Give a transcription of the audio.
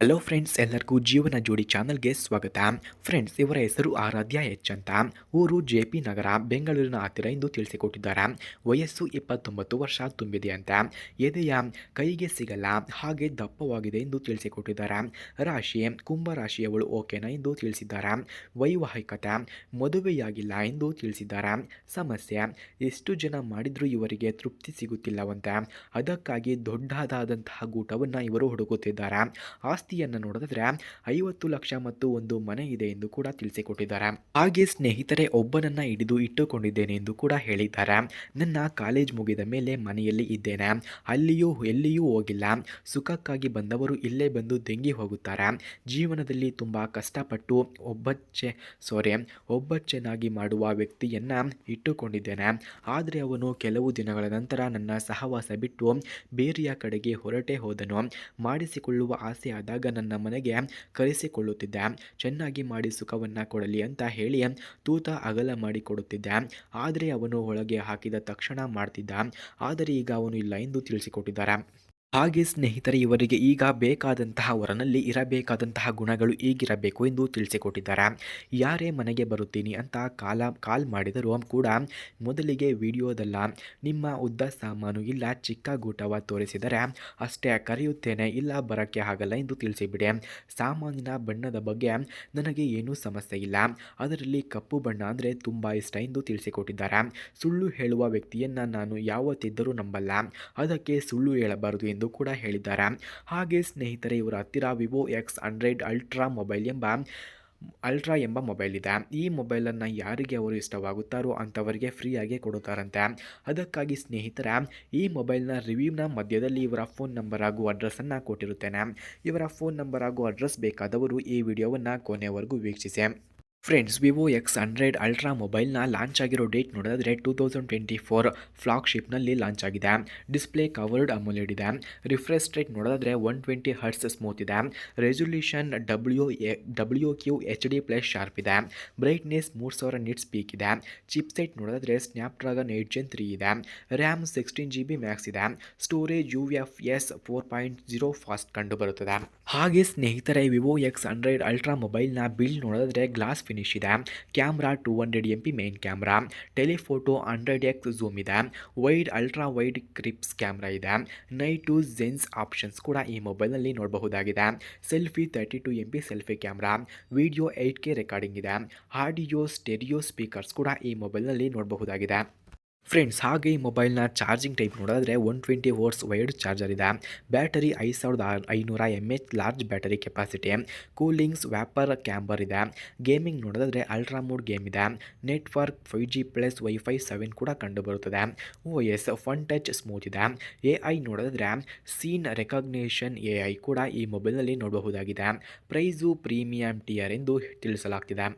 Hello friends, ಎಲ್ಲರಿಗೂ ಜೀವನ ಜೋಡಿ ಚಾನಲ್ಗೆ ಸ್ವಾಗತ. ಫ್ರೆಂಡ್ಸ್, ಇವರ ಹೆಸರು ಆರಾಧ್ಯ ಎಚ್ ಅಂತ. ಊರು ಜೆ.ಪಿ. ನಗರ, ಬೆಂಗಳೂರಿನ ಹತ್ತಿರ ಎಂದು ತಿಳಿಸಿಕೊಟ್ಟಿದ್ದಾರೆ. ವಯಸ್ಸು 29 ವರ್ಷ ತುಂಬಿದೆ ಅಂತ. ಎದೆಯ ಕೈಗೆ ಸಿಗಲ್ಲ, ಹಾಗೆ ದಪ್ಪವಾಗಿದೆ ಎಂದು ತಿಳಿಸಿಕೊಟ್ಟಿದ್ದಾರೆ. ರಾಶಿ ಕುಂಭ ರಾಶಿಯವಳು ಓಕೆನಾ ಎಂದು ತಿಳಿಸಿದ್ದಾರೆ. ವೈವಾಹಿಕತೆ ಮದುವೆಯಾಗಿಲ್ಲ ಎಂದು ತಿಳಿಸಿದ್ದಾರೆ. ಸಮಸ್ಯೆ ಎಷ್ಟು ಜನ ಮಾಡಿದ್ರೂ ಇವರಿಗೆ ತೃಪ್ತಿ ಸಿಗುತ್ತಿಲ್ಲವಂತೆ. ಅದಕ್ಕಾಗಿ ದೊಡ್ಡದಾದಂತಹ ಗೂಟವನ್ನು ಇವರು ಹುಡುಕುತ್ತಿದ್ದಾರೆ. ಆಸ್ತಿಯನ್ನು ನೋಡಿದ್ರೆ 50 ಲಕ್ಷ ಮತ್ತು ಒಂದು ಮನೆ ಇದೆ ಎಂದು ಕೂಡ ತಿಳಿಸಿಕೊಟ್ಟಿದ್ದಾರೆ. ಹಾಗೆ ಸ್ನೇಹಿತರೆ, ಒಬ್ಬನನ್ನ ಹಿಡಿದು ಇಟ್ಟುಕೊಂಡಿದ್ದೇನೆ ಎಂದು ಕೂಡ ಹೇಳಿದ್ದಾರೆ. ನನ್ನ ಕಾಲೇಜ್ ಮುಗಿದ ಮೇಲೆ ಮನೆಯಲ್ಲಿ ಇದ್ದೇನೆ, ಎಲ್ಲಿಯೂ ಹೋಗಿಲ್ಲ. ಸುಖಕ್ಕಾಗಿ ಬಂದವರು ಇಲ್ಲೇ ಬಂದು ದಂಗಿ ಹೋಗುತ್ತಾರೆ. ಜೀವನದಲ್ಲಿ ತುಂಬಾ ಕಷ್ಟಪಟ್ಟು ಒಬ್ಬಚ್ಚನಾಗಿ ಮಾಡುವ ವ್ಯಕ್ತಿಯನ್ನ ಇಟ್ಟುಕೊಂಡಿದ್ದೇನೆ. ಆದರೆ ಅವನು ಕೆಲವು ದಿನಗಳ ನಂತರ ನನ್ನ ಸಹವಾಸ ಬಿಟ್ಟು ಬೇರೆಯ ಕಡೆಗೆ ಹೊರಟೇ ಹೋದನು. ಮಾಡಿಸಿಕೊಳ್ಳುವ ಆಸೆ ಆದಾಗ ನನ್ನ ಮನೆಗೆ ಕರೆಸಿಕೊಳ್ಳುತ್ತಿದ್ದೆ. ಚೆನ್ನಾಗಿ ಮಾಡಿ ಸುಖವನ್ನು ಕೊಡಲಿ ಅಂತ ಹೇಳಿ ತೂತ ಅಗಲ ಮಾಡಿ ಕೊಡುತ್ತಿದ್ದೆ. ಆದರೆ ಅವನು ಒಳಗೆ ಹಾಕಿದ ತಕ್ಷಣ ಮಾಡ್ತಿದ್ದ. ಆದರೆ ಈಗ ಅವನು ಇಲ್ಲ ಎಂದು ತಿಳಿಸಿಕೊಟ್ಟಿದ್ದಾರೆ. ಹಾಗೆ ಸ್ನೇಹಿತರೆ, ಇವರಿಗೆ ಈಗ ಬೇಕಾದಂತಹ ವರನಲ್ಲಿ ಇರಬೇಕಾದಂತಹ ಗುಣಗಳು ಈಗಿರಬೇಕು ಎಂದು ತಿಳಿಸಿಕೊಟ್ಟಿದ್ದಾರೆ. ಯಾರೇ ಮನೆಗೆ ಬರುತ್ತೀನಿ ಅಂತ ಕಾಲ್ ಮಾಡಿದರೂ ಕೂಡ ಮೊದಲಿಗೆ ವಿಡಿಯೋದಲ್ಲ, ನಿಮ್ಮ ಉದ್ದ ಸಾಮಾನು ಇಲ್ಲ ಚಿಕ್ಕ ಗೂಟವ ತೋರಿಸಿದರೆ ಅಷ್ಟೇ ಕರೆಯುತ್ತೇನೆ, ಇಲ್ಲ ಬರೋಕ್ಕೆ ಆಗಲ್ಲ ಎಂದು ತಿಳಿಸಿಬಿಡಿ. ಸಾಮಾನಿನ ಬಣ್ಣದ ಬಗ್ಗೆ ನನಗೆ ಏನೂ ಸಮಸ್ಯೆ ಇಲ್ಲ, ಅದರಲ್ಲಿ ಕಪ್ಪು ಬಣ್ಣ ಅಂದರೆ ತುಂಬ ಇಷ್ಟ ಎಂದು ತಿಳಿಸಿಕೊಟ್ಟಿದ್ದಾರೆ. ಸುಳ್ಳು ಹೇಳುವ ವ್ಯಕ್ತಿಯನ್ನು ನಾನು ಯಾವತ್ತಿದ್ದರೂ ನಂಬಲ್ಲ, ಅದಕ್ಕೆ ಸುಳ್ಳು ಹೇಳಬಾರದು ಎಂದು ಕೂಡ ಹೇಳಿದ್ದಾರೆ. ಹಾಗೆ ಸ್ನೇಹಿತರೆ, ಇವರ ಹತ್ತಿರ ವಿವೋ X100 ಅಲ್ಟ್ರಾ ಎಂಬ ಮೊಬೈಲ್ ಇದೆ. ಈ ಮೊಬೈಲನ್ನು ಯಾರಿಗೆ ಅವರು ಇಷ್ಟವಾಗುತ್ತಾರೋ ಅಂಥವರಿಗೆ ಫ್ರೀಯಾಗಿ ಕೊಡುತ್ತಾರಂತೆ. ಅದಕ್ಕಾಗಿ ಸ್ನೇಹಿತರ, ಈ ಮೊಬೈಲ್ನ ರಿವ್ಯೂನ ಮಧ್ಯದಲ್ಲಿ ಇವರ ಫೋನ್ ನಂಬರ್ ಹಾಗೂ ಅಡ್ರೆಸ್ಸನ್ನು ಕೊಟ್ಟಿರುತ್ತೇನೆ. ಇವರ ಫೋನ್ ನಂಬರ್ ಹಾಗೂ ಅಡ್ರೆಸ್ ಬೇಕಾದವರು ಈ ವಿಡಿಯೋವನ್ನು ಕೊನೆಯವರೆಗೂ ವೀಕ್ಷಿಸಿ. ಫ್ರೆಂಡ್ಸ್, ವಿವೋ X100 ಅಲ್ಟ್ರಾ ಮೊಬೈಲ್ನ ಲಾಂಚ್ ಆಗಿರೋ ಡೇಟ್ ನೋಡಿದ್ರೆ 2024 ಫ್ಲಾಗ್ಶಿಪ್ನಲ್ಲಿ ಲಾಂಚ್ ಆಗಿದೆ. ಡಿಸ್ಪ್ಲೇ ಕವರ್ಡ್ ಅಮೋಲೆಡ್ ಇದೆ. ರಿಫ್ರೆಶ್ ರೇಟ್ ನೋಡಿದ್ರೆ 120 ಹರ್ಟ್ಸ್ ಸ್ಮೂತ್ ಇದೆ. ರೆಸೊಲ್ಯೂಷನ್ WQHD+ ಶಾರ್ಪ್ ಇದೆ. ಬ್ರೈಟ್ನೆಸ್ 3000 ನಿಟ್ಸ್ ಪೀಕ್ ಇದೆ. ಚಿಪ್ಸೆಟ್ ನೋಡಿದ್ರೆ ಸ್ನ್ಯಾಪ್ಡ್ರಾಗನ್ 8 Gen 3 ಇದೆ. ರ್ಯಾಮ್ 16GB ಮ್ಯಾಕ್ಸ್ ಇದೆ. ಸ್ಟೋರೇಜ್ UFS 4.0 ಫಾಸ್ಟ್ ಕಂಡು ಬರುತ್ತದೆ. ಹಾಗೆ ಸ್ನೇಹಿತರೆ, ವಿವೋ X100 ಅಲ್ಟ್ರಾ ಮೊಬೈಲ್ನ ಬಿಲ್ಡ್ ನೋಡಿದ್ರೆ ಗ್ಲಾಸ್ ಫಿನಿಶ್ ಇದೆ. Camera 200MP main camera, telephoto 100x zoom ಇದೆ. ಅಲ್ಟ್ರಾ ವೈಡ್ ಕ್ರಿಪ್ಸ್ ಕ್ಯಾಮ್ರಾ ಇದೆ. ನೈಟ್ ಟು ಝೆನ್ಸ್ ಆಪ್ಷನ್ಸ್ ಕೂಡ ಈ ಮೊಬೈಲ್ನಲ್ಲಿ ನೋಡಬಹುದಾಗಿದೆ. Selfie 32MP selfie camera, video 8K recording ಇದೆ. ಆಡಿಯೋ ಸ್ಟೆರಿಯೋ ಸ್ಪೀಕರ್ಸ್ ಕೂಡ ಈ ಮೊಬೈಲ್ನಲ್ಲಿ ನೋಡಬಹುದಾಗಿದೆ. ಫ್ರೆಂಡ್ಸ್, ಹಾಗೆ ಈ ಮೊಬೈಲ್ನ ಚಾರ್ಜಿಂಗ್ ಟೈಪ್ ನೋಡಿದ್ರೆ 120 ವೋಲ್ಟ್ಸ್ ವೈರ್ಡ್ ಚಾರ್ಜರ್ ಇದೆ. Battery 5500 mAh large battery capacity. Coolings vapour chamber ಇದೆ. ಗೇಮಿಂಗ್ ನೋಡಿದ್ರೆ ಅಲ್ಟ್ರಾ ಮೋಡ್ ಗೇಮ್ ಇದೆ. ನೆಟ್ವರ್ಕ್ 5G+ ವೈಫೈ 7 ಕೂಡ ಕಂಡುಬರುತ್ತದೆ. OS ಫನ್ ಟಚ್ ಸ್ಮೂತ್ ಇದೆ. AI ನೋಡಿದ್ರೆ ಸೀನ್ ರೆಕಗ್ನೇಷನ್ AI ಕೂಡ ಈ ಮೊಬೈಲ್ನಲ್ಲಿ ನೋಡಬಹುದಾಗಿದೆ. ಪ್ರೈಸು ಪ್ರೀಮಿಯಂ ಟಿಯರ್ ಎಂದು ತಿಳಿಸಲಾಗ್ತಿದೆ.